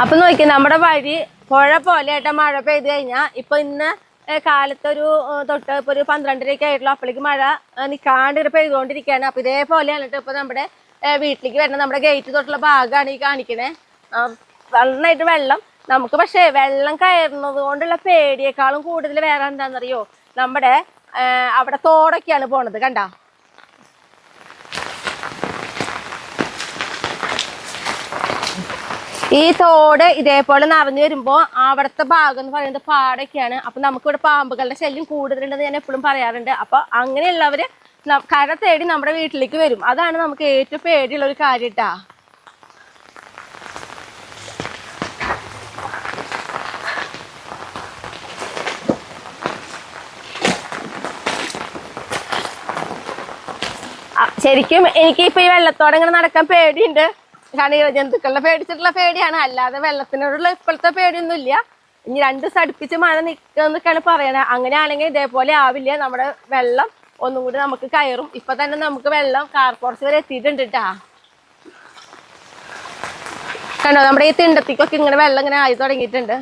അപ്പൊ നോക്കി നമ്മുടെ വഴി പുഴ പോലെയായിട്ട് മഴ പെയ്ത് കഴിഞ്ഞാൽ ഇപ്പൊ ഇന്ന് കാലത്തൊരു തൊട്ട് ഇപ്പൊ ഒരു 12:30 ആയിട്ടുള്ള അപ്പോഴേക്ക് മഴ നിൽക്കാണ്ട് പെയ്തുകൊണ്ടിരിക്കുകയാണ്. അപ്പൊ ഇതേപോലെയാണ് ഇപ്പൊ നമ്മുടെ വീട്ടിലേക്ക് വരുന്ന നമ്മുടെ ഗേറ്റ് തൊട്ടുള്ള ഭാഗമാണ് ഈ കാണിക്കണേ. നന്നായിട്ട് വെള്ളം നമുക്ക്, പക്ഷേ വെള്ളം കയറുന്നത് കൊണ്ടുള്ള പേടിയേക്കാളും കൂടുതൽ വേറെ എന്താണെന്നറിയോ, നമ്മുടെ അവിടെ തോടൊക്കെയാണ് പോണത്. കണ്ട ഈ തോട് ഇതേപോലെ നിറഞ്ഞു വരുമ്പോൾ അവിടുത്തെ ഭാഗം എന്ന് പറയുന്നത് പാടൊക്കെയാണ്. അപ്പൊ നമുക്കിവിടെ പാമ്പുകളുടെ ശല്യം കൂടുതലുണ്ടെന്ന് ഞാൻ എപ്പോഴും പറയാറുണ്ട്. അപ്പൊ അങ്ങനെയുള്ളവര് കര തേടി നമ്മുടെ വീട്ടിലേക്ക് വരും. അതാണ് നമുക്ക് ഏറ്റവും പേടിയുള്ള ഒരു കാര്യം ട്ടാ. ശരിക്കും എനിക്ക് ഇപ്പൊ ഈ വെള്ളത്തോടെ ഇങ്ങനെ നടക്കാൻ പേടിയുണ്ട്. കാരണം ജന്തുക്കളെ പേടിച്ചിട്ടുള്ള പേടിയാണ്, അല്ലാതെ വെള്ളത്തിനോടുള്ള ഇപ്പോഴത്തെ പേടിയൊന്നും ഇല്ല. ഇനി 2 ദിവസം അടുപ്പിച്ച് മഴ നിൽക്കുന്നൊക്കെയാണ് പറയണത്. അങ്ങനെയാണെങ്കിൽ ഇതേപോലെ ആവില്ല, നമ്മുടെ വെള്ളം ഒന്നും കൂടി നമുക്ക് കയറും. ഇപ്പൊ തന്നെ നമുക്ക് വെള്ളം കാർപോർച്ച് വരെ എത്തിയിട്ടുണ്ട് ട്ടാ. കണ്ടോ, നമ്മുടെ ഈ തിണ്ടത്തിക്കൊക്കെ ഇങ്ങനെ വെള്ളം ഇങ്ങനെ ആയി തുടങ്ങിയിട്ടുണ്ട്.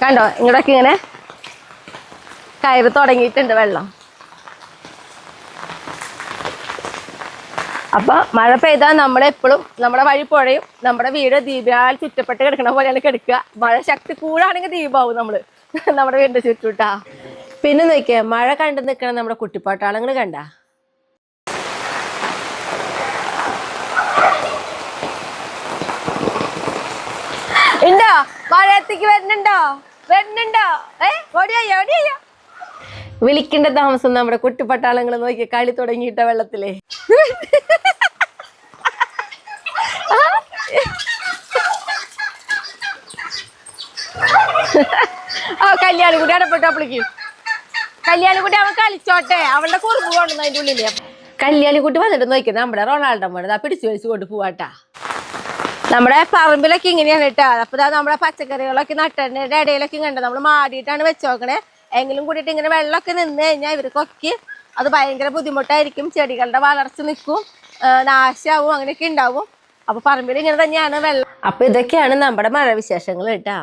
കണ്ടോ, ഇങ്ങോട്ടൊക്കെ ഇങ്ങനെ കയറി തുടങ്ങിയിട്ടുണ്ട് വെള്ളം. അപ്പൊ മഴ പെയ്താൽ നമ്മളെപ്പോഴും നമ്മുടെ വഴി പുഴയും നമ്മുടെ വീട് ദീപാൽ ചുറ്റപ്പെട്ട് കിടക്കണ പോലെയാണ് കിടക്കുക. മഴ ശക്തി കൂടാണെങ്കിൽ ദീപാവും നമ്മുടെ വീടിന്റെ ചുറ്റൂട്ടാ. പിന്നെ നോക്കിയാ മഴ കണ്ടു നിൽക്കണം നമ്മുടെ കുട്ടിപ്പാട്ടാളങ്ങൾ കണ്ട. ഉണ്ടോ മഴയത്തേക്ക് വരുന്നുണ്ടോ? ഓടിയോ വിളിക്കേണ്ട താമസം നമ്മുടെ കുട്ടിപ്പട്ടാളങ്ങൾ നോക്കി കളി തുടങ്ങിയിട്ട വെള്ളത്തിലെ. കല്യാണിക്കുട്ടി അടപ്പെട്ടു. അപ്പളേക്കും കല്യാണിക്കുട്ടി അവൻ കളിച്ചോട്ടെ, അവളുടെ കുറുമ്പ് കൊണ്ടുവന്നു അതിന്റെ ഉള്ളില്. കല്യാണിക്കുട്ടി വന്നിട്ട് നോക്കി നമ്മുടെ റൊണാൾഡോ മോനെ പിടിച്ചു വലിച്ചു കൊണ്ട് പോവാട്ടാ. നമ്മുടെ പറമ്പിലൊക്കെ ഇങ്ങനെയാണ് കേട്ടോ. അപ്പൊ നമ്മുടെ പച്ചക്കറികളൊക്കെ നട്ടതിന്റെ ഇടയിലൊക്കെ കണ്ടോ നമ്മൾ മാടിയിട്ടാണ് വെച്ചോക്കണേ. എങ്കിലും കൂടിയിട്ട് ഇങ്ങനെ വെള്ളമൊക്കെ നിന്ന് കഴിഞ്ഞാൽ ഇവർക്കൊക്കെ അത് ഭയങ്കര ബുദ്ധിമുട്ടായിരിക്കും. ചെടികളുടെ വളർച്ച നിൽക്കും, നാശാവും, അങ്ങനെയൊക്കെ ഉണ്ടാവും. അപ്പൊ പറമ്പിൽ ഇങ്ങനെ തന്നെയാണ് വെള്ളം. അപ്പൊ ഇതൊക്കെയാണ് നമ്മുടെ മഴ വിശേഷങ്ങൾ കേട്ടാ.